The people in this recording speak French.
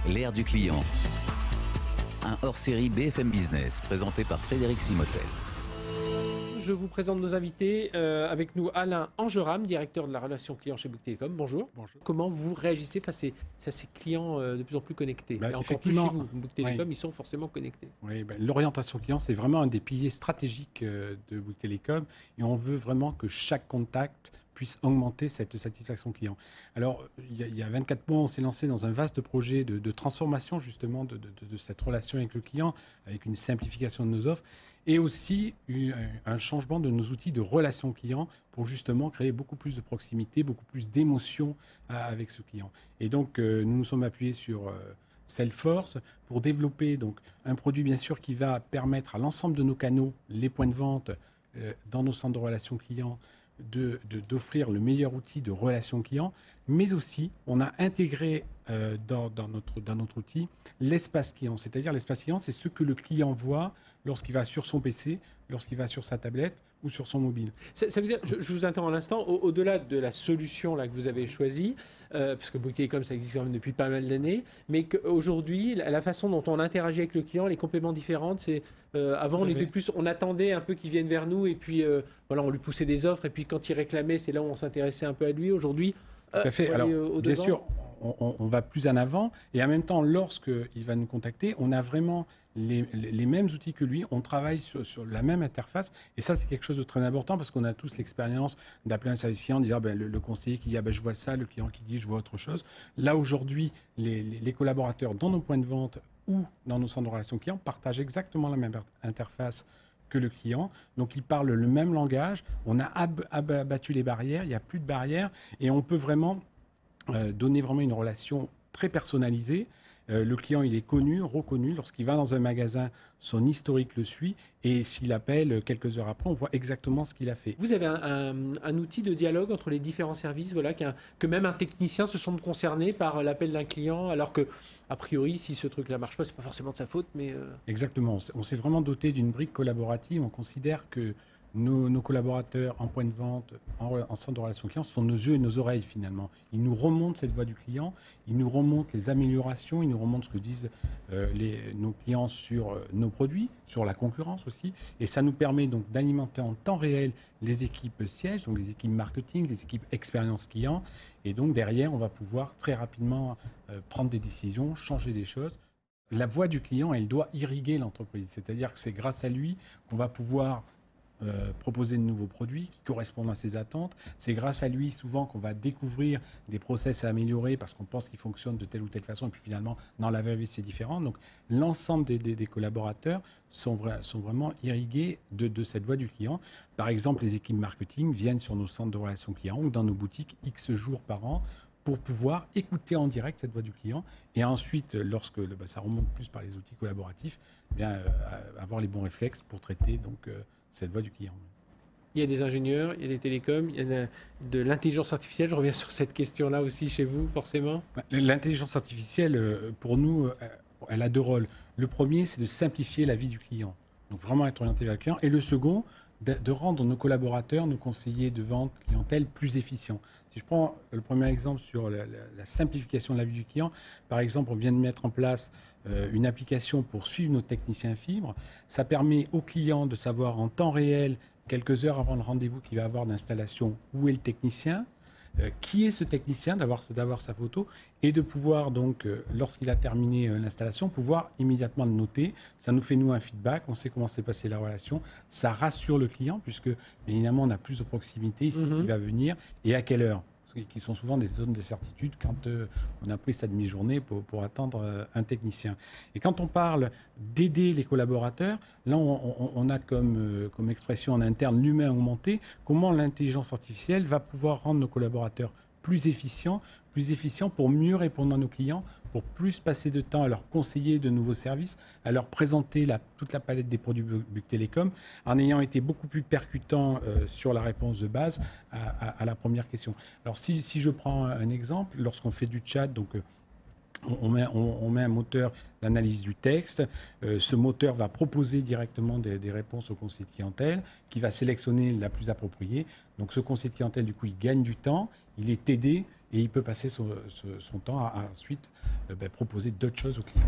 L'ère du client. Un hors-série BFM Business présenté par Frédéric Simotel. Je vous présente nos invités. Avec nous, Alain Angeram, directeur de la relation client chez Bouygues Telecom. Bonjour. Bonjour. Comment vous réagissez face à ces clients de plus en plus connectés? Et encore plus chez Effectivement, vous, Bouygues Telecom, oui. ils sont forcément connectés. Oui, l'orientation client, c'est vraiment un des piliers stratégiques de Bouygues Telecom et on veut vraiment que chaque contact puisse augmenter cette satisfaction client. Alors, il y a 24 mois, on s'est lancé dans un vaste projet de transformation justement de cette relation avec le client, avec une simplification de nos offres et aussi un changement de nos outils de relation client pour justement créer beaucoup plus de proximité, beaucoup plus d'émotion avec ce client. Et donc, nous nous sommes appuyés sur Salesforce pour développer donc, un produit bien sûr qui va permettre à l'ensemble de nos canaux, les points de vente dans nos centres de relations clients, d'offrir le meilleur outil de relation client, mais aussi on a intégré dans notre outil l'espace client. C'est-à-dire l'espace client, c'est ce que le client voit lorsqu'il va sur son PC, lorsqu'il va sur sa tablette ou sur son mobile. Ça veut dire, je vous interromps un instant, au-delà de la solution là, que vous avez choisie, parce que Bouygues Telecom, ça existe quand même depuis pas mal d'années, mais qu'aujourd'hui, la façon dont on interagit avec le client, les compléments différents, c'est avant on était plus, on attendait un peu qu'il vienne vers nous et puis voilà, on lui poussait des offres et puis quand il réclamait, c'est là où on s'intéressait un peu à lui. Aujourd'hui, tout à fait. Alors, bien sûr, on va plus en avant et en même temps, lorsqu'il va nous contacter, on a vraiment les mêmes outils que lui, on travaille sur la même interface et ça c'est quelque chose de très important parce qu'on a tous l'expérience d'appeler un service client, de dire le conseiller qui dit je vois ça, le client qui dit je vois autre chose. Là aujourd'hui, les collaborateurs dans nos points de vente ou dans nos centres de relations clients partagent exactement la même interface que le client, donc ils parlent le même langage, on a abattu les barrières, il n'y a plus de barrières et on peut vraiment donner vraiment une relation très personnalisée. Le client, il est connu, reconnu. Lorsqu'il va dans un magasin, son historique le suit. Et s'il appelle quelques heures après, on voit exactement ce qu'il a fait. Vous avez un outil de dialogue entre les différents services, voilà, que même un technicien se sente concerné par l'appel d'un client, alors que, a priori, si ce truc-là ne marche pas, ce n'est pas forcément de sa faute. Mais Exactement. On s'est vraiment doté d'une brique collaborative. On considère que nos collaborateurs en point de vente, en centre de relations clients, sont nos yeux et nos oreilles finalement. Ils nous remontent cette voix du client, ils nous remontent les améliorations, ils nous remontent ce que disent nos clients sur nos produits, sur la concurrence aussi. Et ça nous permet donc d'alimenter en temps réel les équipes sièges, donc les équipes marketing, les équipes expérience client. Et donc derrière, on va pouvoir très rapidement prendre des décisions, changer des choses. La voix du client, elle doit irriguer l'entreprise. C'est-à-dire que c'est grâce à lui qu'on va pouvoir proposer de nouveaux produits qui correspondent à ses attentes. C'est grâce à lui souvent qu'on va découvrir des process à améliorer parce qu'on pense qu'ils fonctionnent de telle ou telle façon et puis finalement dans la vraie vie c'est différent. Donc l'ensemble des collaborateurs sont vraiment irrigués de cette voix du client. Par exemple, les équipes marketing viennent sur nos centres de relations clients ou dans nos boutiques X jours par an pour pouvoir écouter en direct cette voix du client et ensuite, lorsque ça remonte plus par les outils collaboratifs, avoir les bons réflexes pour traiter donc cette voix du client. Il y a des ingénieurs, il y a des télécoms, il y a de l'intelligence artificielle. Je reviens sur cette question-là aussi chez vous, forcément. L'intelligence artificielle, pour nous, elle a deux rôles. Le premier, c'est de simplifier la vie du client. Donc vraiment être orienté vers le client. Et le second, de rendre nos collaborateurs, nos conseillers de vente clientèle plus efficients. Si je prends le premier exemple sur la simplification de la vie du client, par exemple, on vient de mettre en place une application pour suivre nos techniciens fibres. Ça permet aux clients de savoir en temps réel, quelques heures avant le rendez-vous qu'il va avoir d'installation, où est le technicien, qui est ce technicien, d'avoir sa photo, et de pouvoir donc, lorsqu'il a terminé l'installation, pouvoir immédiatement le noter. Ça nous fait, nous, un feedback, on sait comment s'est passée la relation, ça rassure le client, puisque, évidemment, on a plus de proximité, ici qui va venir, et à quelle heure, qui sont souvent des zones de certitude quand on a pris sa demi-journée pour attendre un technicien. Et quand on parle d'aider les collaborateurs, là on a comme expression en interne l'humain augmenté, comment l'intelligence artificielle va pouvoir rendre nos collaborateurs plus efficients pour mieux répondre à nos clients, pour plus passer de temps à leur conseiller de nouveaux services, à leur présenter toute la palette des produits Bouygues Telecom, en ayant été beaucoup plus percutant sur la réponse de base à la première question. Alors si je prends un exemple, lorsqu'on fait du chat, donc on met un moteur d'analyse du texte. Ce moteur va proposer directement des réponses au conseiller de clientèle qui va sélectionner la plus appropriée. Donc ce conseiller de clientèle, du coup, il gagne du temps, il est aidé et il peut passer son temps à ensuite proposer d'autres choses aux clients.